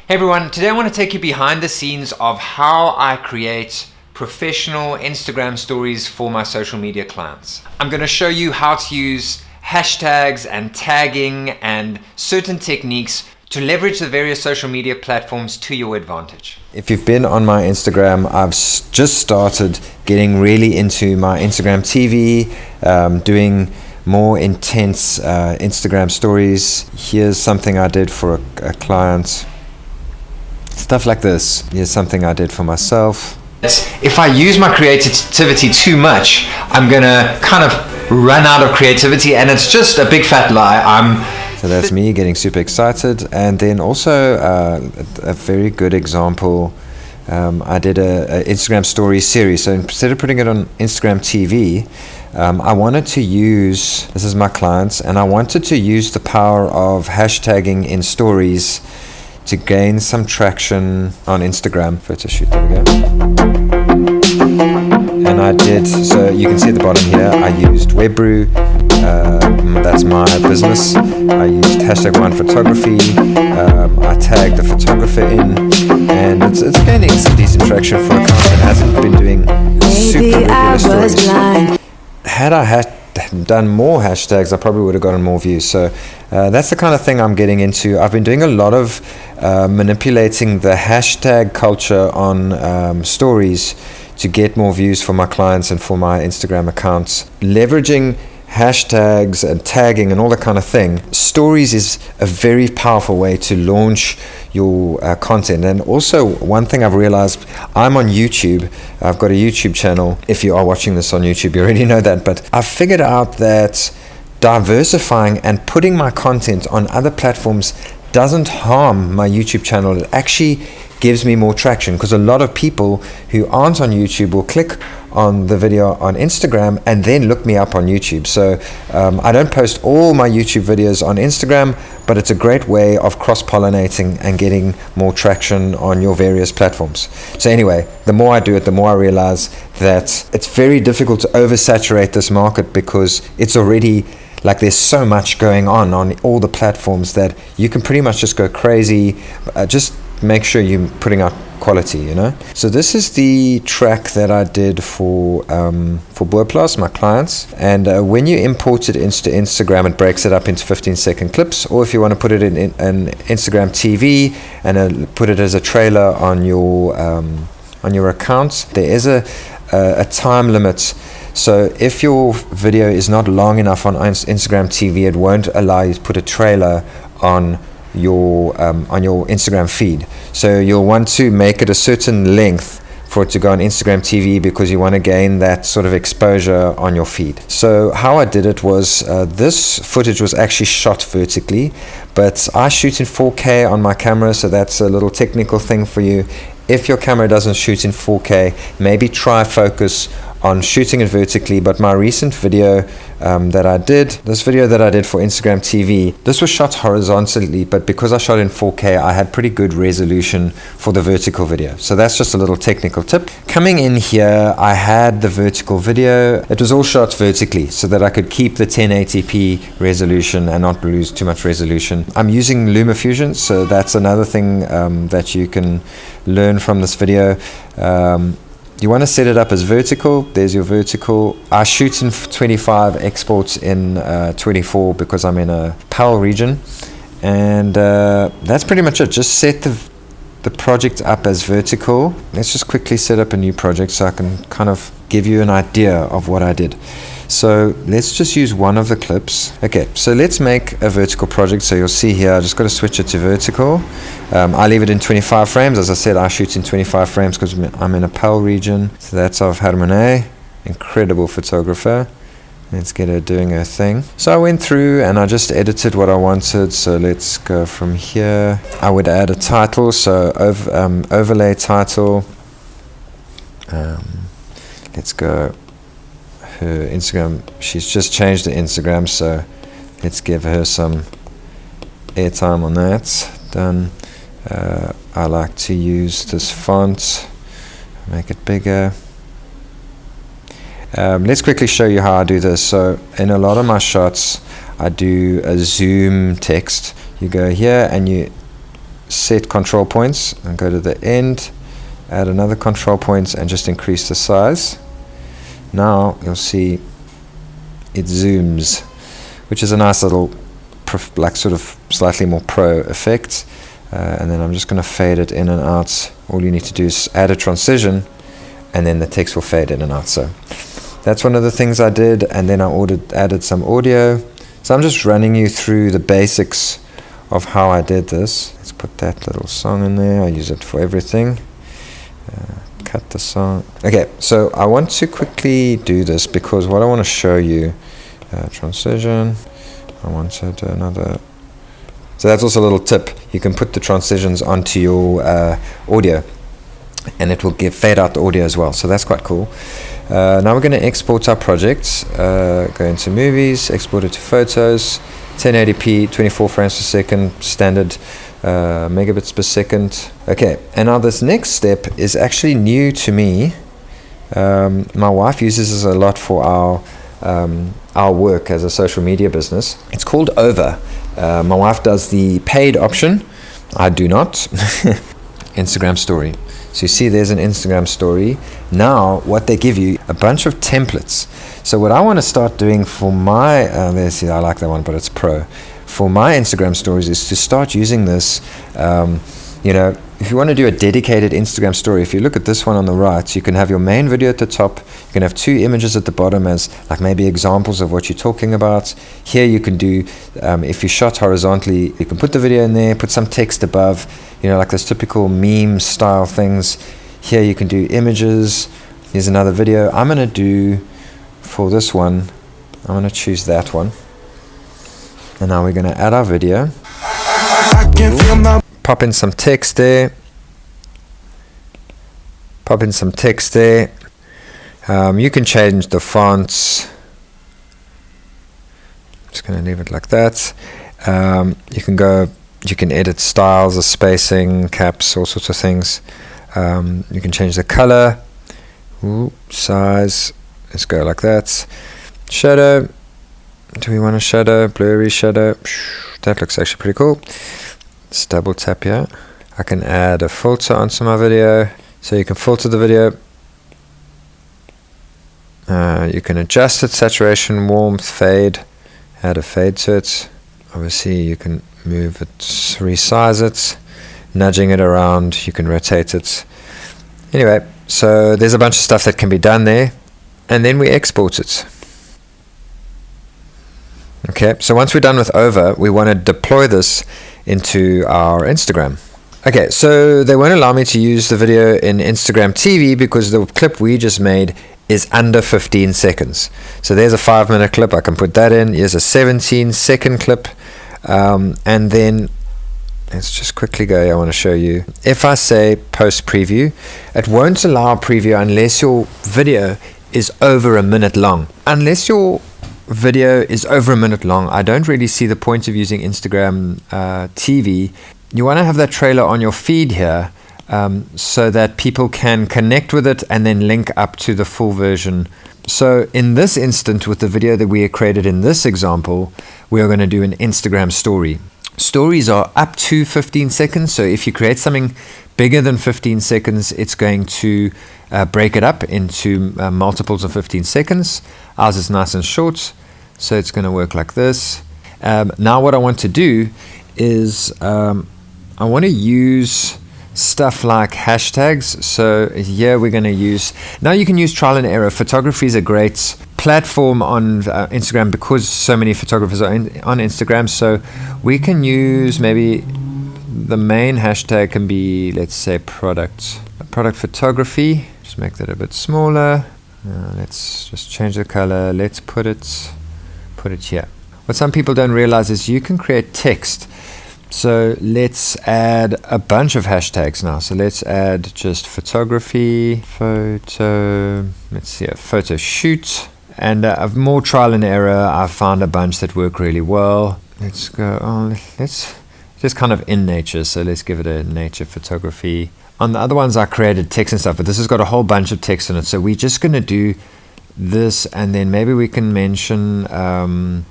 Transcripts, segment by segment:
Hey everyone, today I want to take you behind the scenes of how I create professional Instagram stories for my social media clients. I'm going to show you how to use hashtags and tagging and certain techniques to leverage the various social media platforms to your advantage. If you've been on my Instagram, I've just started getting really into my Instagram TV, doing more intense Instagram stories. Here's something I did for a client. Stuff like this. Here's something I did for myself. If I use my creativity too much, I'm gonna kind of run out of creativity, and it's just a big fat lie. So that's me getting super excited. And then also a very good example, I did a Instagram story series. So instead of putting it on Instagram TV, I wanted to use, this is my clients, and I wanted to use the power of hashtagging in stories to gain some traction on Instagram. Photo shoot, there we go. And I did, so you can see at the bottom here, I used Webbrew, that's my business. I used hashtag wine photography, I tagged the photographer in, and it's gaining some decent traction for a account that hasn't been doing super regular stories. Had I done more hashtags, I probably would have gotten more views. So that's the kind of thing I'm getting into. I've been doing a lot of manipulating the hashtag culture on stories to get more views for my clients and for my Instagram accounts. Leveraging hashtags and tagging and all that kind of thing. Stories is a very powerful way to launch your content. And also, one thing I've realized, I'm on YouTube. I've got a YouTube channel. If you are watching this on YouTube, you already know that, but I've figured out that diversifying and putting my content on other platforms doesn't harm my YouTube channel. It actually gives me more traction, because a lot of people who aren't on YouTube will click on the video on Instagram and then look me up on YouTube. So I don't post all my YouTube videos on Instagram, but it's a great way of cross-pollinating and getting more traction on your various platforms. So anyway, the more I do it, the more I realize that it's very difficult to oversaturate this market, because it's already like there's so much going on all the platforms that you can pretty much just go crazy. Just make sure you're putting out quality, you know. So this is the track that I did for Boerplaas, my clients, and when you import it into Instagram, it breaks it up into 15-second clips, or if you want to put it in Instagram TV and put it as a trailer on your account, there is a time limit. So if your video is not long enough on Instagram TV, it won't allow you to put a trailer on your Instagram feed. So you'll want to make it a certain length for it to go on Instagram TV, because you want to gain that sort of exposure on your feed. So how I did it was, this footage was actually shot vertically, but I shoot in 4K on my camera, so that's a little technical thing for you. If your camera doesn't shoot in 4K, maybe try focus on shooting it vertically. But my recent video this video that I did for Instagram TV, this was shot horizontally, but because I shot in 4K, I had pretty good resolution for the vertical video. So that's just a little technical tip. Coming in here, I had the vertical video. It was all shot vertically so that I could keep the 1080p resolution and not lose too much resolution. I'm using LumaFusion, so that's another thing that you can learn from this video. You want to set it up as vertical. There's your vertical. I shoot in 25, exports in 24, because I'm in a PAL region. And that's pretty much it. Just set the project up as vertical. Let's just quickly set up a new project so I can kind of give you an idea of what I did. So let's just use one of the clips. Okay, so let's make a vertical project. So you'll see here, I just got to switch it to vertical. I leave it in 25 frames. As I said, I shoot in 25 frames because I'm in a PAL region. So that's of Hermine, incredible photographer. Let's get her doing her thing. So I went through and I just edited what I wanted. So let's go from here. I would add a title, so overlay title. Let's go her Instagram. She's just changed the Instagram, so let's give her some airtime on that. Done. I like to use this font, make it bigger. Let's quickly show you how I do this. So in a lot of my shots, I do a zoom text. You go here and you set control points and go to the end, add another control point and just increase the size. Now you'll see it zooms, which is a nice little like sort of slightly more pro effect. And then I'm just going to fade it in and out. All you need to do is add a transition and then the text will fade in and out. So that's one of the things I did, and then I added some audio. So I'm just running you through the basics of how I did this. Let's put that little song in there. I use it for everything. Cut the song. Okay, so I want to quickly do this because what I want to show you, transition, I wanted another. So that's also a little tip. You can put the transitions onto your audio and it will fade out the audio as well. So that's quite cool. Now we're going to export our project. Go into movies, export it to photos, 1080p, 24 frames per second, standard megabits per second. Okay, and now this next step is actually new to me. My wife uses this a lot for our work as a social media business. It's called Over. My wife does the paid option. I do not. Instagram story. So you see there's an Instagram story. Now what they give you, a bunch of templates. So what I want to start doing for my, I like that one, but it's pro. For my Instagram stories is to start using this, if you want to do a dedicated Instagram story, if you look at this one on the right, you can have your main video at the top. You can have 2 images at the bottom as like maybe examples of what you're talking about. Here you can do, if you shot horizontally, you can put the video in there, put some text above, like those typical meme style things. Here you can do images. Here's another video. I'm going to do, for this one, I'm going to choose that one. And now we're going to add our video. Pop in some text there. You can change the fonts. Just going to leave it like that. You can edit styles, the spacing, caps, all sorts of things. You can change the color, size. Let's go like that. Shadow. Do we want a shadow? Blurry shadow. That looks actually pretty cool. Let's double tap here. I can add a filter onto my video. So you can filter the video. You can adjust it, saturation, warmth, fade. Add a fade to it. Obviously you can move it, resize it, nudging it around, you can rotate it. Anyway, so there's a bunch of stuff that can be done there. And then we export it. Okay, so once we're done with Over, we want to deploy this into our Instagram. Okay, so they won't allow me to use the video in Instagram TV because the clip we just made is under 15 seconds. So there's a 5-minute clip, I can put that in. Here's a 17-second clip. And then, let's just quickly go, I want to show you. If I say post preview, it won't allow preview unless your video is over a minute long. Unless your video is over a minute long, I don't really see the point of using Instagram TV. You want to have that trailer on your feed here so that people can connect with it and then link up to the full version. So in this instant, with the video that we created in this example, we are going to do an Instagram story. Stories are up to 15 seconds. So if you create something bigger than 15 seconds, it's going to break it up into multiples of 15 seconds. Ours is nice and short, so it's going to work like this. Now what I want to do is I want to use stuff like hashtags. So here we're going to use, now you can use trial and error. Photography is a great platform on Instagram because so many photographers are on Instagram. So we can use, maybe the main hashtag can be, let's say, product photography. Just make that a bit smaller. Let's just change the color. Let's put it here. What some people don't realize is you can create text. So let's add a bunch of hashtags now. So let's add just photography, photo, let's see, a photo shoot. And more trial and error. I've found a bunch that work really well. Let's go on, let's just kind of in nature. So let's give it a nature photography. On the other ones I created text and stuff, but this has got a whole bunch of text in it. So we're just going to do this, and then maybe we can mention fijn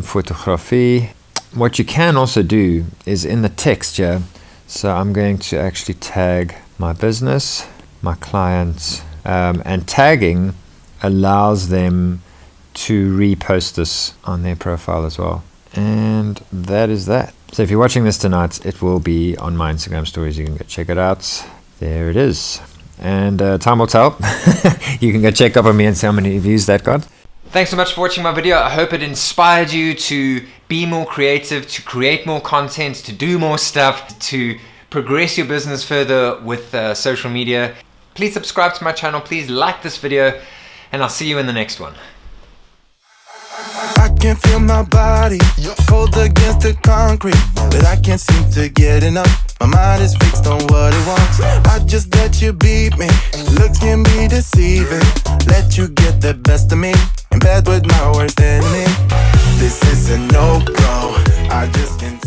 fotografie. what you can also do is in the text here. So I'm going to actually tag my business, my clients, and tagging allows them to repost this on their profile as well. And that is that. So if you're watching this tonight, it will be on my Instagram stories. You can go check it out. There it is. And time will tell. You can go check up on me and see how many views that got. Thanks so much for watching my video. I hope it inspired you to be more creative, to create more content, to do more stuff, to progress your business further with social media. Please subscribe to my channel. Please like this video, and I'll see you in the next one. I can feel my body cold against the concrete, but I can't seem to get enough. My mind is fixed on what it wants. I just let you beat me. Looks can be deceiving. Let you get the best of me in bed with my worst enemy. This is a no-go. I just can't